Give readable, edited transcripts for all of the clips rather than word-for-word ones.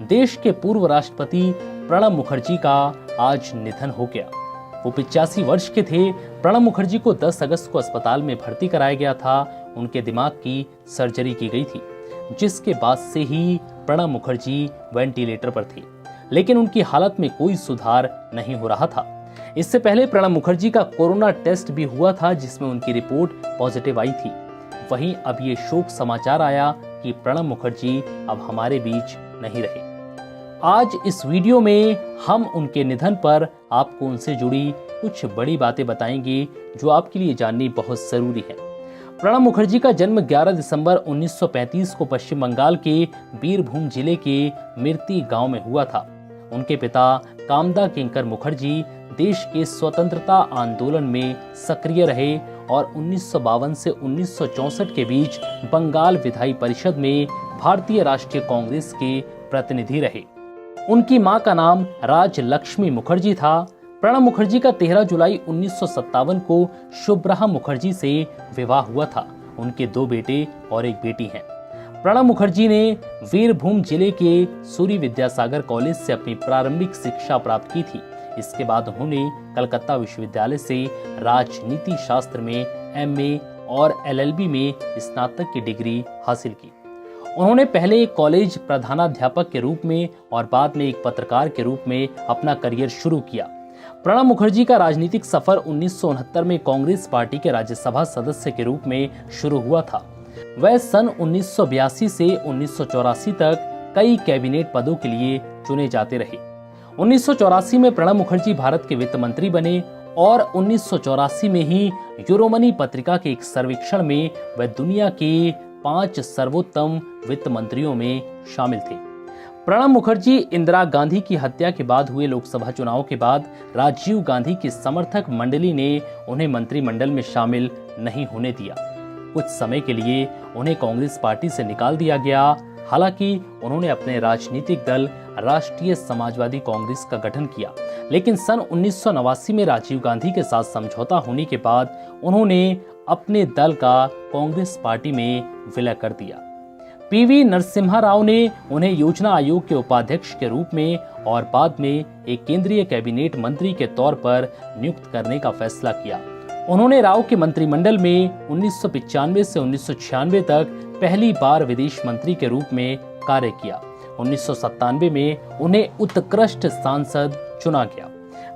देश के पूर्व राष्ट्रपति प्रणब मुखर्जी का आज निधन हो गया। वो 85 वर्ष के थे। प्रणब मुखर्जी को 10 अगस्त को अस्पताल में भर्ती कराया गया था। उनके दिमाग की सर्जरी की गई थी, जिसके बाद से ही प्रणब मुखर्जी वेंटिलेटर पर थे, लेकिन उनकी हालत में कोई सुधार नहीं हो रहा था। इससे पहले प्रणब मुखर्जी का कोरोना टेस्ट भी हुआ था, जिसमें उनकी रिपोर्ट पॉजिटिव आई थी। वहीं अब ये शोक समाचार आया कि प्रणब मुखर्जी अब हमारे बीच नहीं रहे। आज इस वीडियो में हम उनके निधन पर आपको उनसे जुड़ी कुछ बड़ी बातें बताएंगे जो आपके लिए जाननी बहुत जरूरी है। प्रणब मुखर्जी का जन्म 11 दिसंबर 1935 को पश्चिम बंगाल के बीरभूम जिले के मिर्ती गांव में हुआ था। उनके पिता कामदा किंकर मुखर्जी देश के स्वतंत्रता आंदोलन में सक्रिय रहे और 1952 से 1964 के बीच बंगाल विधायी परिषद में भारतीय राष्ट्रीय कांग्रेस के प्रतिनिधि रहे। उनकी मां का नाम राजलक्ष्मी मुखर्जी था। प्रणब मुखर्जी का 13 जुलाई 1957 को शुभ्रा मुखर्जी से विवाह हुआ था। उनके 2 बेटे और 1 बेटी हैं। प्रणब मुखर्जी ने वीरभूम जिले के सूरी विद्यासागर कॉलेज से अपनी प्रारंभिक शिक्षा प्राप्त की थी। इसके बाद उन्होंने कलकत्ता विश्वविद्यालय से राजनीति शास्त्र में MA और LLB में स्नातक की डिग्री हासिल की। उन्होंने पहले एक कॉलेज प्रधानाध्यापक के रूप में और बाद में एक पत्रकार के रूप में अपना करियर शुरू किया। प्रणब मुखर्जी का राजनीतिक सफर 1969 में कांग्रेस पार्टी के राज्यसभा सदस्य के रूप में शुरू हुआ था। वह सन 1982 से 1984 तक कई कैबिनेट पदों के लिए चुने जाते रहे। 1984 में प्रणब मुखर्जी भारत के वित्त मंत्री बने और 1984 में ही यूरोमनी पत्रिका के एक सर्वेक्षण में वह दुनिया के 5 सर्वोत्तम वित्त मंत्रियों में शामिल थे। प्रणब मुखर्जी इंदिरा गांधी की हत्या के बाद हुए लोकसभा चुनाव के बाद राजीव गांधी की समर्थक मंडली ने उन्हें मंत्रिमंडल में शामिल नहीं होने दिया। कुछ समय के लिए उन्हें कांग्रेस पार्टी से निकाल दिया गया। हालांकि उन्होंने अपने राजनीतिक दल राष्ट्रीय समाजवादी कांग्रेस का गठन किया, लेकिन सन 1989 में राजीव गांधी के साथ समझौता होने के बाद उन्होंने अपने दल का कांग्रेस पार्टी में विलय कर दिया। PV नरसिम्हा राव ने उन्हें योजना आयोग के उपाध्यक्ष के रूप में और बाद में एक केंद्रीय कैबिनेट मंत्री के तौर पर नियुक्त करने का फैसला किया। उन्होंने राव के मंत्रिमंडल में 1995 से 1996 तक पहली बार विदेश मंत्री के रूप में कार्य किया। 1997 में उन्हें उत्कृष्ट सांसद चुना गया।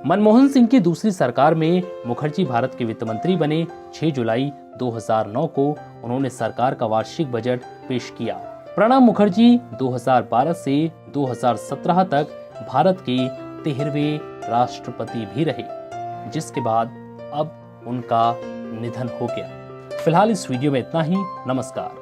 मनमोहन सिंह की दूसरी सरकार में मुखर्जी भारत के वित्त मंत्री बने। 6 जुलाई 2009 को उन्होंने सरकार का वार्षिक बजट पेश किया। प्रणब मुखर्जी 2012 से 2017 तक भारत के 13वें राष्ट्रपति भी रहे, जिसके बाद अब उनका निधन हो गया। फिलहाल इस वीडियो में इतना ही। नमस्कार।